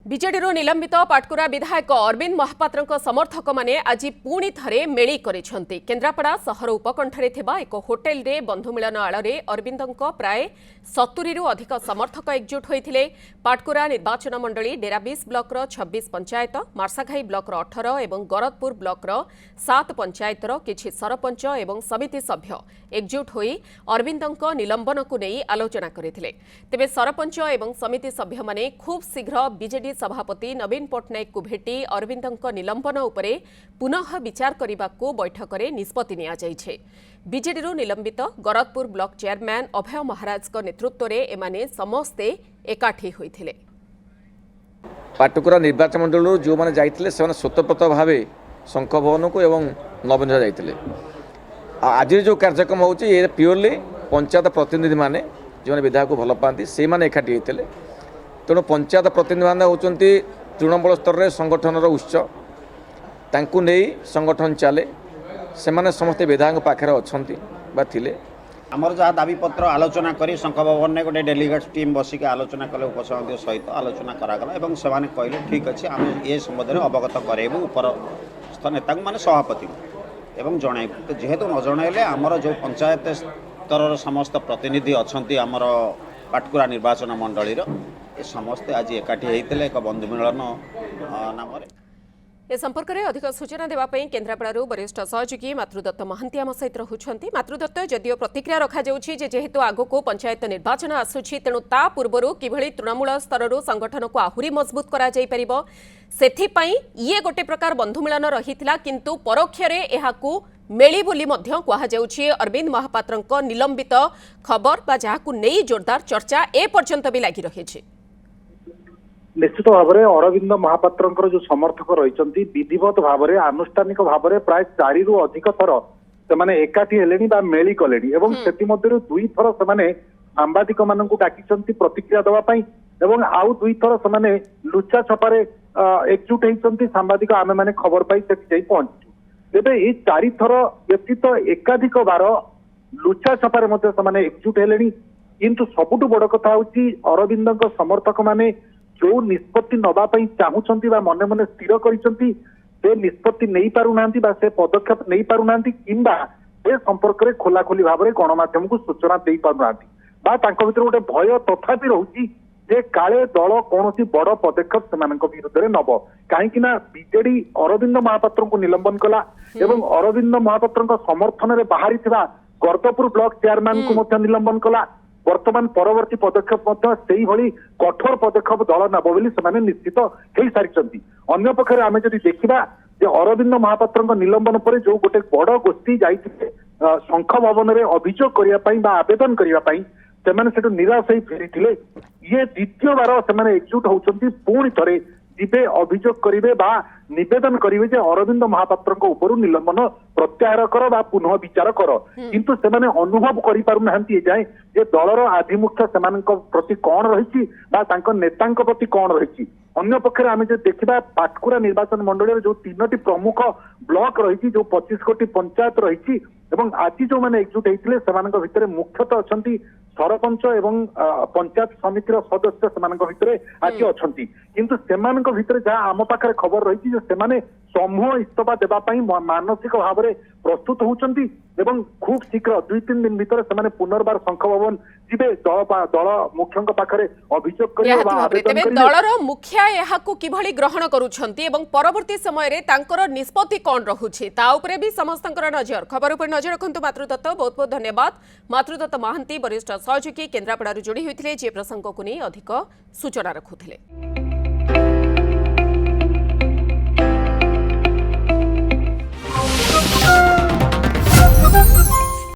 विजेडी निलंबित पाटकुरा विधायक अरविंद महापात्र समर्थक माने आज पुणी थे मेली करिसेंति। केन्द्रापड़ा सहर उपकंठरे थिबा एक होटेल रे बंधु मिलन आଳରେ अरविंद प्राय 70 रु अधिक समर्थक एकजुट होइथिले। पाटकुरा निर्वाचन मंडली डेराबिस ब्लॉक 26 पंचायत, मार्साघाई ब्लॉक 18 एवं गरदपुर ब्लॉक 7 पंचायतर किछि सरपंच एवं समिति सभ्य एकजुट होई अरविंद निलंबन को नहीं आलोचना करथिले। तेबे सरपंच एवं समिति सभ्य माने खूब शीघ्र बीजेडी सभापति नवीन पट्टनायक को भेटी अरविंद निलंबन उपरे पुनः विचार करने बैठक में निष्पत्ति निया जाइछे। बीजेडी निलंबित गरदपुर ब्लॉक चेयरमैन अभय महाराज नेतृत्व में एमाने समस्ते एकाठी होइथिले। पाटकुरा निर्वाचन मंडल जो मैंने जाइथिले से स्वतंत्र भाव शंख भवन को एवं नवीन जाइथिले। आज जो कार्यक्रम होची ये प्योरली पंचायत प्रतिनिधि माने जो विधायक को भल पाती से माने एकाठी होइथिले। तेणु पंचायत प्रतिनिधि मैंने होती तृणमूल स्तर में संगठनर उत्स तांकु नहीं संगठन चले से माने समस्त विधायक पाखे अच्छा थिले। आमर जहाँ दाबीपत्र आलोचना करी शंख भवन में गोटे डेलीगेट टीम बसिक आलोचना कले उपसभापति सहित आलोचना करागला एवं से कहले ठीक अच्छे आम ये संबंध में अवगत करेबू उपरस्थ नेता माने सभापति एवं जनइबू। तो जेहेतु न जनइले आमर जो पंचायत स्तर समस्त प्रतिनिधि अच्छा आमर पाटकुरा निर्वाचन मंडलीर समस्ते आज एकाठी होते एक बंधु मिलन नाम। ए संपर्क में अधिक सूचना देवाई केन्द्रापड़ारू वरिष्ठ सहयोगी मातृदत्त महांती आम सहित रहुछंती। मातृदत्त जदिओ प्रतिक्रिया रखाଯାଉଛି जे जेहेतु आगको पंचायत निर्वाचन आसुछि तेणु ता पूर्वरु किभଳି तृणमूल स्तररू संगठन को आहुरी मजबूत करा जाई परिबो सेथिपई ये गोटे प्रकार बंधु मिलन रहिथिला किंतु परोक्षरे एहाकू मेली बोली मध्य कहुछि। अरविंद महापात्रଙ୍କ निलंबित खबर बा जाहाकू नै जोरदार चर्चा ए पर्यंत भी लागि रहिछि। निश्चित भाव में अरविंद महापात्र जो समर्थक रही विधिवत भाव में आनुष्ठानिक भाव में प्राय 4 रु अधिक थर से एकाठी हेले मेली कले से दुई थर से सांबादिक मान डाकी प्रतिक्रिया देवाई एवं आउ दुई थर से लुचा छपारे एकजुट होती सांबादिक आम मैंने खबर पाई से पहुंचु। तेज ये 4 थर व्यतीत एकाधिक बार लुचा छपारे से एकजुट हेले किंतु सबुठ बड़ कथा हूँ अरविंद समर्थक माने जो निष्पत्ति नवाई चाहूँगी मन मन स्थिर कर निष्पत्ति नहीं पारुना से पदक्षेप नहीं पारुना किंबा से संपर्क में खोलाखोली भाव में गणमाध्यम को सूचना दे पारुना भर गोटे भय तथापि रोचे जे काले दल कौन बड़ पदक्षेप से विरुद्ध में नब कहीं बीजेडी अरविंद महापात्र को निलंबन कला एवं अरविंद महापात्र समर्थन में बाहरी गरदपुर ब्लॉक चेयरमैन को निलंबन कला। वर्तमान परवर्ती पदक्षेप कठोर पदक्षेप दल नब बोली से निश्चित हो सारी। अन्य पक्षे आम जब देखा अरविंद महापात्र निलंबन पर जो गोटे बड़ गोष्ठी जाइए शंख भवन में अभियोग करने आवेदन करने से निराश हो फेरी ये द्वितीय बार से एकजुट होती पुणी थे जीवे अभियोग करेंगे निवेदन करेंगे अरविंद महापात्र ऊपर निलंबन प्रत्याहार कर पुनः विचार कर किंतु से अनुभव कर जाए जे दलर आभिमुख्य से प्रति कौन रही नेता प्रति कौन रही। अन्य पक्षे आम जो देखा पाटकुरा निर्वाचन मंडल जो 3टी प्रमुख ब्लॉक रही जो 25 कोटी पंचायत रही आज जो मैंने एकजुट होते भितर मुख्यतः अच्छा सरपंच एवं पंचायत समितिर सदस्य से आज अच्छा किंतु से भितर जहाँ आम पाखे खबर रही से समूह इस्तीफा देवाई मानसिक भाव में प्रस्तुत होती खूब शीघ्र 2-3 दिन भीतर से पुनर्बार शंख भवन जीवे दल मुख्य पाखे अभियोग कर दलर मुखिया यहाकू किभଳି ग्रहण करुछंती एवं परवर्ती समय रे तांकर निष्पत्ति कौन रहुछि ता उपरे भी समस्तंकर नजर खबर उपर नजर रखंतु। मातृदत्त बहुत बहुत धन्यवाद। मातृदत्त महांती वरिष्ठ सहयोगी केन्द्रापड़ारू जोड़ी होइथिले जे प्रसंग को नहीं अधिक सूचना रखुथिले।